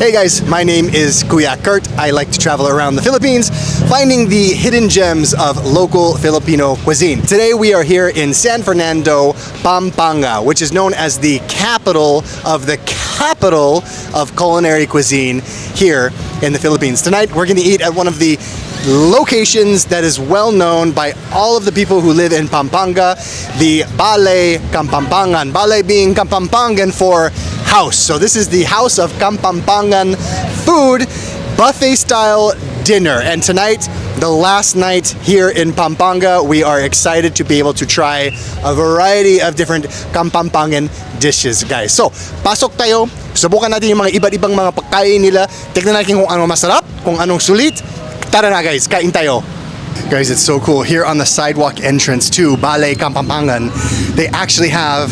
Hey guys, my name is Kuya Kurt. I like to travel around the Philippines, finding the hidden gems of local Filipino cuisine. Today we are here in San Fernando, Pampanga, which is known as the capital of culinary cuisine here in the Philippines. Tonight we're going to eat at one of the locations that is well known by all of the people who live in Pampanga, the Bale Capampangan. Bale being Kapampangan for house. So this is the house of Kapampangan food, buffet style dinner. And tonight, the last night here in Pampanga, we are excited to be able to try a variety of different Kapampangan dishes, guys. So, pasok tayo. Subukan natin yung mga iba't ibang mga pagkain nila. Tignan natin kung ano masarap, kung anong sulit. Tara na guys, kain tayo. Guys, it's so cool. Here on the sidewalk entrance to Bale Capampangan, they actually have,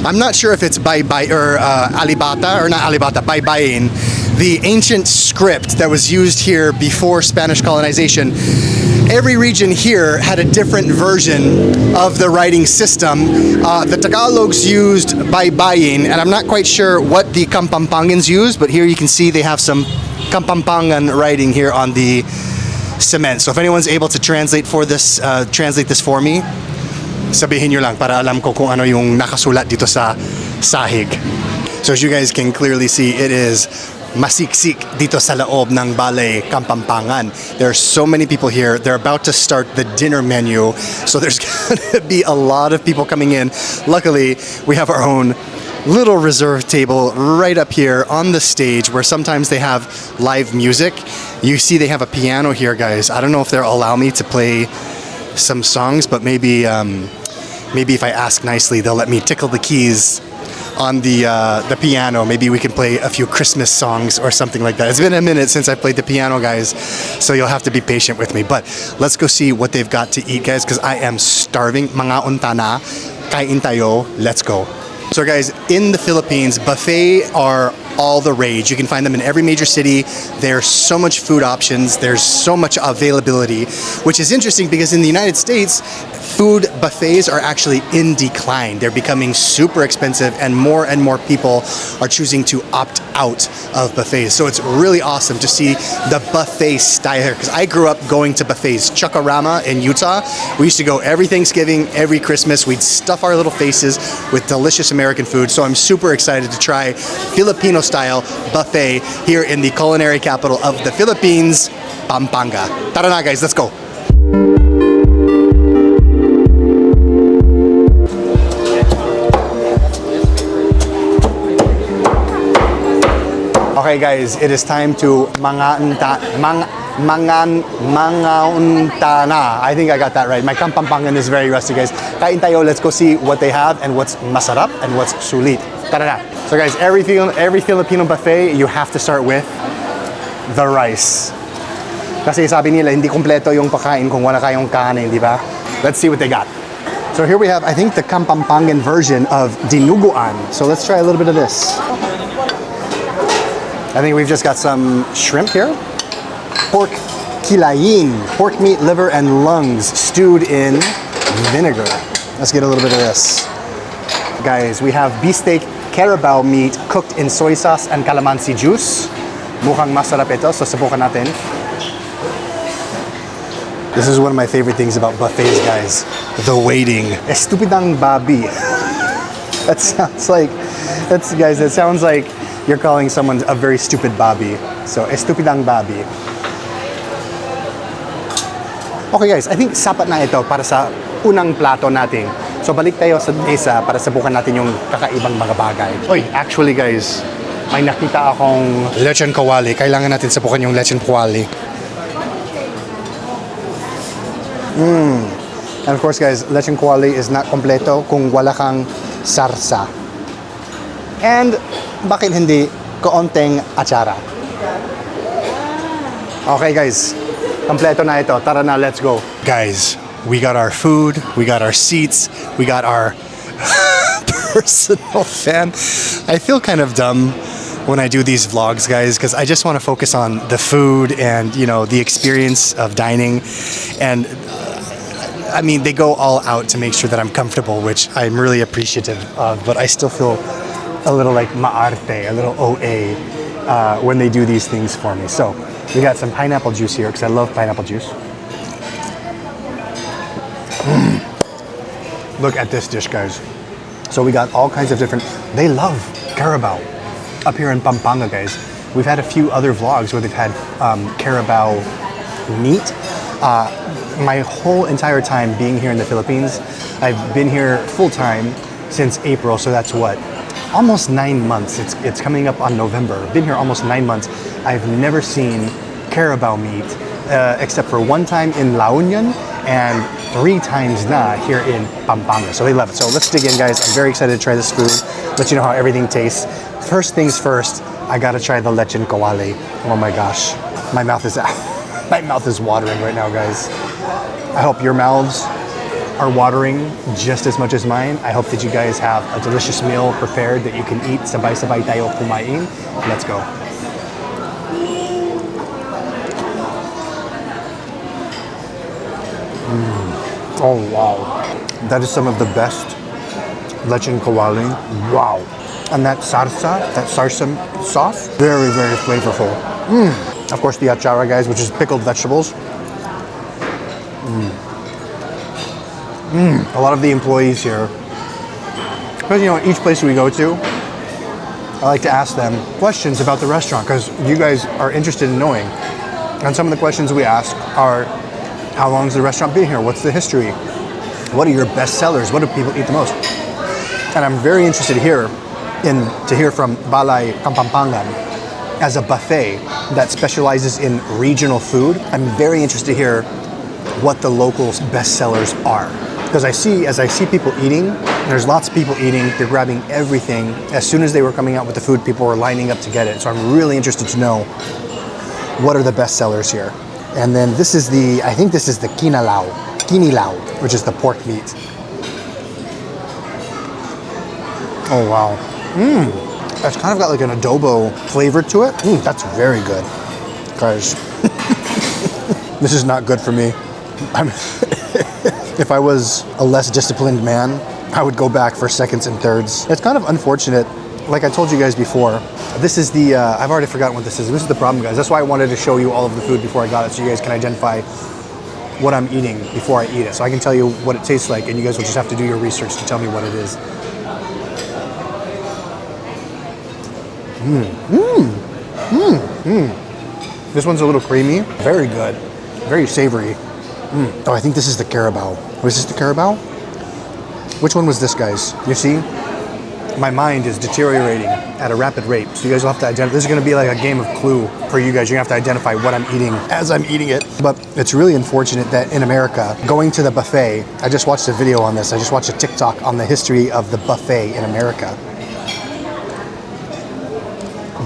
I'm not sure if it's Baybay or Alibata, or not Alibata, Baybayin, the ancient script that was used here before Spanish colonization. Every region here had a different version of the writing system. The Tagalogs used Baybayin, and I'm not quite sure what the Kapampangans used, but here you can see they have some Kapampangan writing here on the cement. So if anyone's able to translate this for me, sabihin nyo lang para alam ko kung ano yung nakasulat dito sa sahig. So as you guys can clearly see, it is masiksik dito sa loob ng Bale Capampangan. There are so many people here. They're about to start the dinner menu. So there's going to be a lot of people coming in. Luckily, we have our own little reserve table right up here on the stage where sometimes they have live music. You see they have a piano here, guys. I don't know if they'll allow me to play some songs, but maybe if I ask nicely, they'll let me tickle the keys on the piano. Maybe we can play a few Christmas songs or something like that. It's been a minute since I played the piano, guys, so you'll have to be patient with me. But let's go see what they've got to eat, guys, because I am starving. Mga untana, kain tayo, let's go. So guys, in the Philippines, buffet are all the rage. You can find them in every major city. There's so much food options. There's so much availability, which is interesting because in the United States, food buffets are actually in decline. They're becoming super expensive and more people are choosing to opt out of buffets. So it's really awesome to see the buffet style here because I grew up going to buffets. Chuckarama in Utah, we used to go every Thanksgiving, every Christmas. We'd stuff our little faces with delicious American food. So I'm super excited to try Filipino style buffet here in the culinary capital of the Philippines, Pampanga. Tara na guys, let's go. Okay guys, it is time to mangauntana. I think I got that right. My Kapampangan is very rusty, guys. Kain tayo, let's go see what they have and what's masarap and what's sulit. Tara na. So guys, every Filipino buffet, you have to start with the rice. Kasi sabi nila, hindi kompleto yung pagkain kung wala kayong kanin, di ba? Let's see what they got. So here we have, I think, the Kapampangan version of dinuguan. So let's try a little bit of this. I think we've just got some shrimp here. Pork kilayin, pork meat, liver, and lungs stewed in vinegar. Let's get a little bit of this. Guys, we have beefsteak carabao meat cooked in soy sauce and calamansi juice. Mukhang masarap ito, so subukan natin. This is one of my favorite things about buffets, guys. The waiting. Estupidang babi. That sounds like you're calling someone a very stupid babi. So, estupidang babi. Okay guys, I think sapat na ito para sa unang plato natin. So, balik tayo sa isa para sabukan natin yung kakaibang mga bagay. Oy, actually guys, may nakita akong lechon kawali. Kailangan natin sabukan yung lechon kawali. And of course guys, lechon kawali is not kompleto kung wala kang sarsa. And bakit hindi kaunting atsara? Okay guys, kompleto na ito. Tara na, let's go. Guys, we got our food, we got our seats, we got our personal fan. I feel kind of dumb when I do these vlogs, guys, because I just want to focus on the food and, you know, the experience of dining. And I mean, they go all out to make sure that I'm comfortable, which I'm really appreciative of, but I still feel a little like maarte, a little OA when they do these things for me. So we got some pineapple juice here because I love pineapple juice. Look at this dish, guys. So we got all kinds of different, they love carabao up here in Pampanga, guys. We've had a few other vlogs where they've had carabao meat. My whole entire time being here in the Philippines, I've been here full time since April, so that's what? Almost 9 months. It's coming up on November. I've been here almost 9 months. I've never seen carabao meat except for one time in La Union and 3 times here in Pampanga. So they love it. So let's dig in, guys. I'm very excited to try this food. Let you know how everything tastes. First things first, I gotta try the lechon kawali. Oh my gosh, my mouth is watering right now, guys. I hope your mouths are watering just as much as mine. I hope that you guys have a delicious meal prepared that you can eat. Sabay-sabay tayo kumain. Let's go. Oh wow, that is some of the best lechon kawali. Wow. And that sarsa sauce, very, very flavorful. Of course, the achara, guys, which is pickled vegetables. A lot of the employees here, because you know, each place we go to, I like to ask them questions about the restaurant because you guys are interested in knowing. And some of the questions we ask are, how long has the restaurant been here? What's the history? What are your best sellers? What do people eat the most? And I'm very interested here to hear from Bale Capampangan as a buffet that specializes in regional food. I'm very interested to hear what the local best sellers are. Because as I see people eating, there's lots of people eating, they're grabbing everything. As soon as they were coming out with the food, people were lining up to get it. So I'm really interested to know what are the best sellers here. And then this is I think this is the kinilaw, which is the pork meat. Oh wow. It's kind of got like an adobo flavor to it. That's very good. Guys, this is not good for me. If I was a less disciplined man, I would go back for seconds and thirds. It's kind of unfortunate. Like I told you guys before, this is I've already forgotten what this is. This is the problem, guys. That's why I wanted to show you all of the food before I got it so you guys can identify what I'm eating before I eat it. So I can tell you what it tastes like and you guys will just have to do your research to tell me what it is. This one's a little creamy. Very good. Very savory. Oh, I think this is the carabao. Was this the carabao? Which one was this, guys? You see? My mind is deteriorating at a rapid rate. So you guys will have to identify. This is going to be like a game of Clue for you guys. You're going to have to identify what I'm eating as I'm eating it. But it's really unfortunate that in America, going to the buffet, I just watched a video on this. I just watched a TikTok on the history of the buffet in America.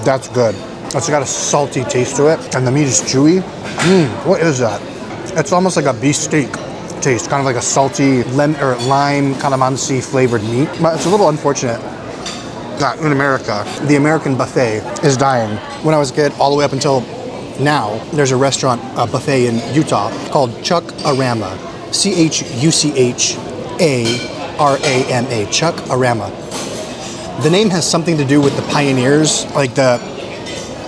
That's good. It's got a salty taste to it, and the meat is chewy. What is that? It's almost like a beef steak taste, kind of like a salty lime calamansi flavored meat. But it's a little unfortunate that in America, the American buffet is dying. When I was a kid, all the way up until now, there's a restaurant, a buffet in Utah called Chuck-A-Rama. C-H-U-C-H-A-R-A-M-A. Chuck-A-Rama. The name has something to do with the pioneers, like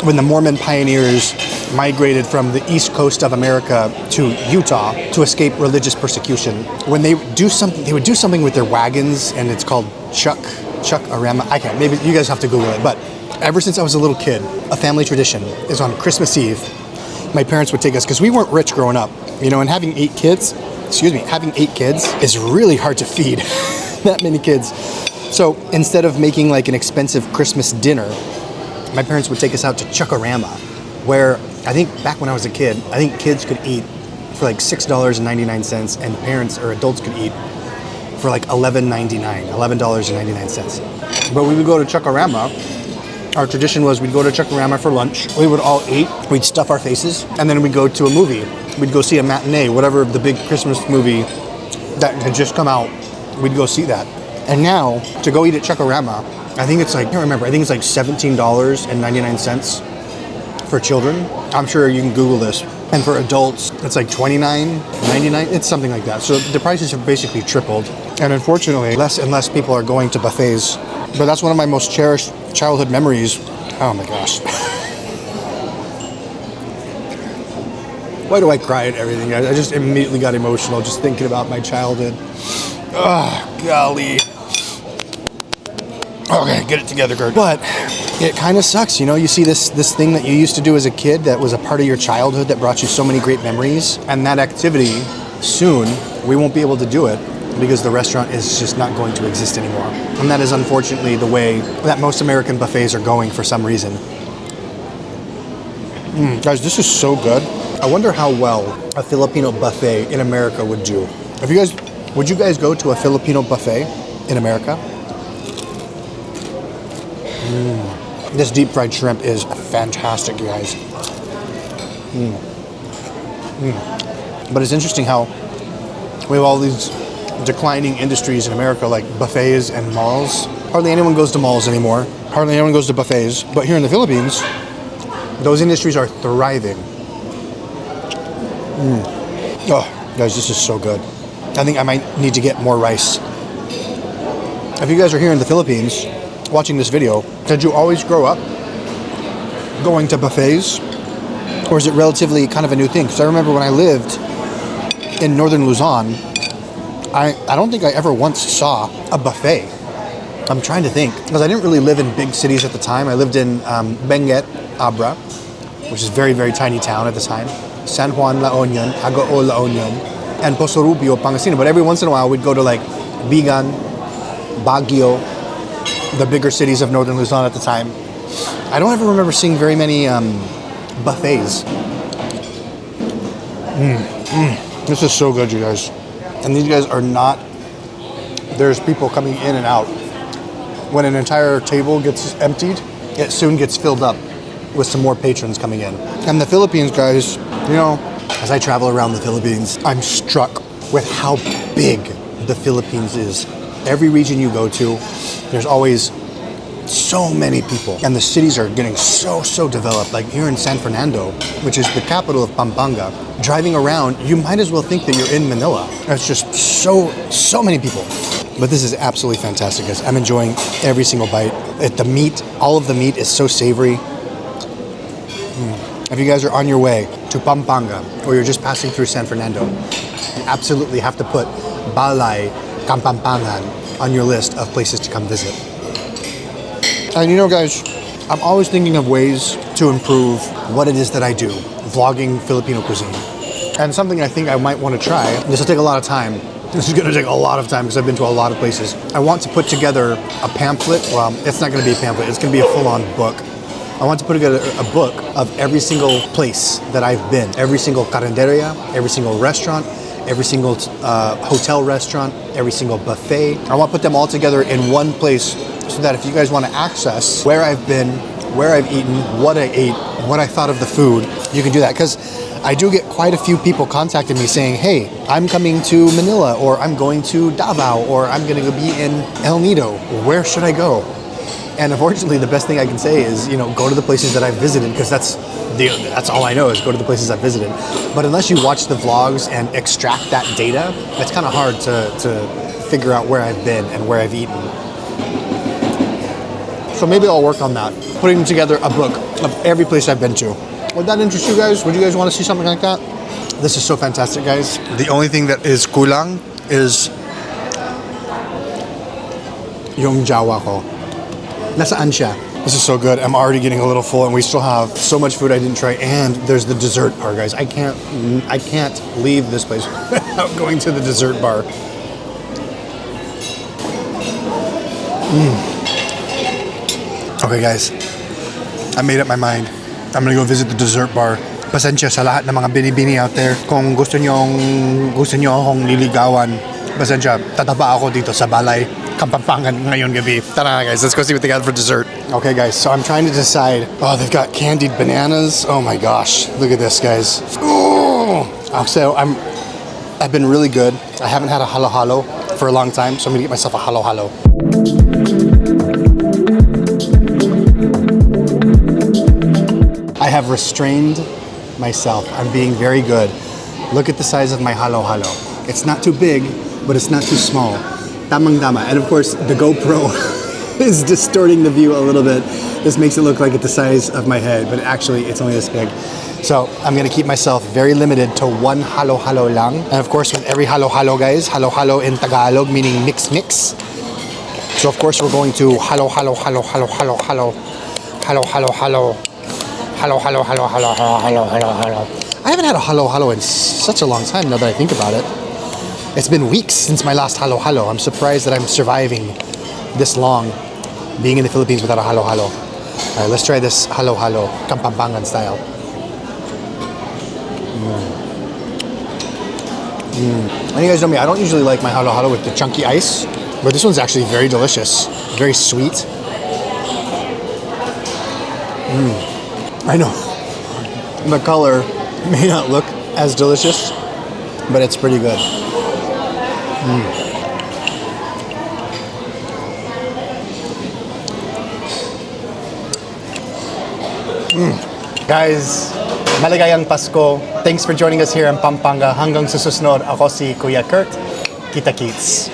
when the Mormon pioneers migrated from the east coast of America to Utah to escape religious persecution. When they would do something with their wagons, and it's called Chuck-A-Rama. I can't, maybe you guys have to Google it, but ever since I was a little kid, a family tradition is on Christmas Eve, my parents would take us, because we weren't rich growing up, you know, and having 8 kids is really hard to feed that many kids. So instead of making like an expensive Christmas dinner, my parents would take us out to Chuck-A-Rama, where I think back when I was a kid, I think kids could eat for like $6.99 and parents or adults could eat for like $11.99. But we would go to Chuck-A-Rama. Our tradition was we'd go to Chuck-A-Rama for lunch. We would all eat, we'd stuff our faces, and then we'd go to a movie. We'd go see a matinee, whatever the big Christmas movie that had just come out, we'd go see that. And now, to go eat at Chuck-A-Rama, I think it's like, I can't remember, I think it's like $17.99 for children. I'm sure you can Google this. And for adults, it's like $29.99. It's something like that. So the prices have basically tripled. And unfortunately, less and less people are going to buffets. But that's one of my most cherished childhood memories. Oh my gosh. Why do I cry at everything, guys? I just immediately got emotional just thinking about my childhood. Ugh, golly. Okay, get it together, Kurt. But it kind of sucks, you know? You see this thing that you used to do as a kid that was a part of your childhood that brought you so many great memories, and that activity, soon, we won't be able to do it because the restaurant is just not going to exist anymore. And that is unfortunately the way that most American buffets are going for some reason. Guys, this is so good. I wonder how well a Filipino buffet in America would do. Would you guys go to a Filipino buffet in America? This deep fried shrimp is fantastic, you guys. But it's interesting how we have all these declining industries in America, like buffets and malls. Hardly anyone goes to malls anymore. Hardly anyone goes to buffets. But here in the Philippines, those industries are thriving. Oh, guys, this is so good. I think I might need to get more rice. If you guys are here in the Philippines watching this video, did you always grow up going to buffets? Or is it relatively kind of a new thing? Because I remember when I lived in northern Luzon, I don't think I ever once saw a buffet. I'm trying to think. Because I didn't really live in big cities at the time. I lived in Benguet, Abra, which is a very, very tiny town at the time. San Juan, La Union, Agoo, La Union, and Poso Rubio, Pangasinan. But every once in a while, we'd go to like Bigan, Baguio, the bigger cities of northern Luzon at the time. I don't ever remember seeing very many buffets. This is so good, you guys. And these guys are not, there's people coming in and out. When an entire table gets emptied, it soon gets filled up with some more patrons coming in. And the Philippines, guys, you know, as I travel around the Philippines, I'm struck with how big the Philippines is. Every region you go to, there's always so many people. And the cities are getting so developed. Like here in San Fernando, which is the capital of Pampanga, driving around, you might as well think that you're in Manila. It's just so many people. But this is absolutely fantastic, guys. I'm enjoying every single bite. The meat, all of the meat is so savory. If you guys are on your way to Pampanga or you're just passing through San Fernando, you absolutely have to put Bale Capampangan on your list of places to come visit. And you know, guys, I'm always thinking of ways to improve what it is that I do, vlogging Filipino cuisine. And something I think I might want to try, this will take a lot of time. This is going to take a lot of time because I've been to a lot of places. I want to put together a pamphlet. Well, it's not going to be a pamphlet. It's going to be a full-on book. I want to put together a book of every single place that I've been. Every single carinderia, every single restaurant, every single hotel restaurant, every single buffet. I want to put them all together in one place so that if you guys want to access where I've been, where I've eaten, what I ate, what I thought of the food, you can do that. Because I do get quite a few people contacting me saying, hey, I'm coming to Manila, or I'm going to Davao, or I'm going to be in El Nido. Where should I go? And unfortunately, the best thing I can say is, you know, go to the places that I've visited, because that's all I know is go to the places I've visited. But unless you watch the vlogs and extract that data, it's kind of hard to figure out where I've been and where I've eaten. So maybe I'll work on that, putting together a book of every place I've been to. Would that interest you guys? Would you guys want to see something like that? This is so fantastic, guys. The only thing that is kulang is yung jawa ko. Nasaan siya? This is so good. I'm already getting a little full, and we still have so much food I didn't try. And there's the dessert bar, guys. I can't leave this place without going to the dessert bar. Okay, guys. I made up my mind. I'm gonna go visit the dessert bar. Pasensya sa lahat ng mga binibini out there. Kung gusto nyo akong liligawan, pasensya, tataba ako dito sa Balay Kapampangan ngayon gabi. Tara guys, let's go see what they got for dessert. Okay guys, so I'm trying to decide. Oh, they've got candied bananas. Oh my gosh, look at this, guys. Ooh. So I've been really good. I haven't had a halo-halo for a long time, so I'm gonna get myself a halo-halo. I have restrained myself. I'm being very good. Look at the size of my halo-halo. It's not too big, but it's not too small. Tamang-tama. And of course, the GoPro is distorting the view a little bit. This makes it look like it's the size of my head, but actually it's only this big. So I'm gonna keep myself very limited to one halo-halo lang. And of course, with every halo-halo, guys, halo-halo in Tagalog meaning mix-mix. So of course, we're going to halo-halo-halo-halo-halo-halo. Halo-halo-halo. Halo-halo-halo-halo-halo-halo-halo. I haven't had a halo-halo in such a long time now that I think about it. It's been weeks since my last halo-halo. I'm surprised that I'm surviving this long being in the Philippines without a halo-halo. All right, let's try this halo-halo, Kapampangan style. And you guys know me, I don't usually like my halo-halo with the chunky ice, but this one's actually very delicious, very sweet. I know the color may not look as delicious, but it's pretty good. Guys, maligayang Pasko. Thanks for joining us here in Pampanga. Hanggang sa susunod, ako si Kuya Kurt. Kita-kits.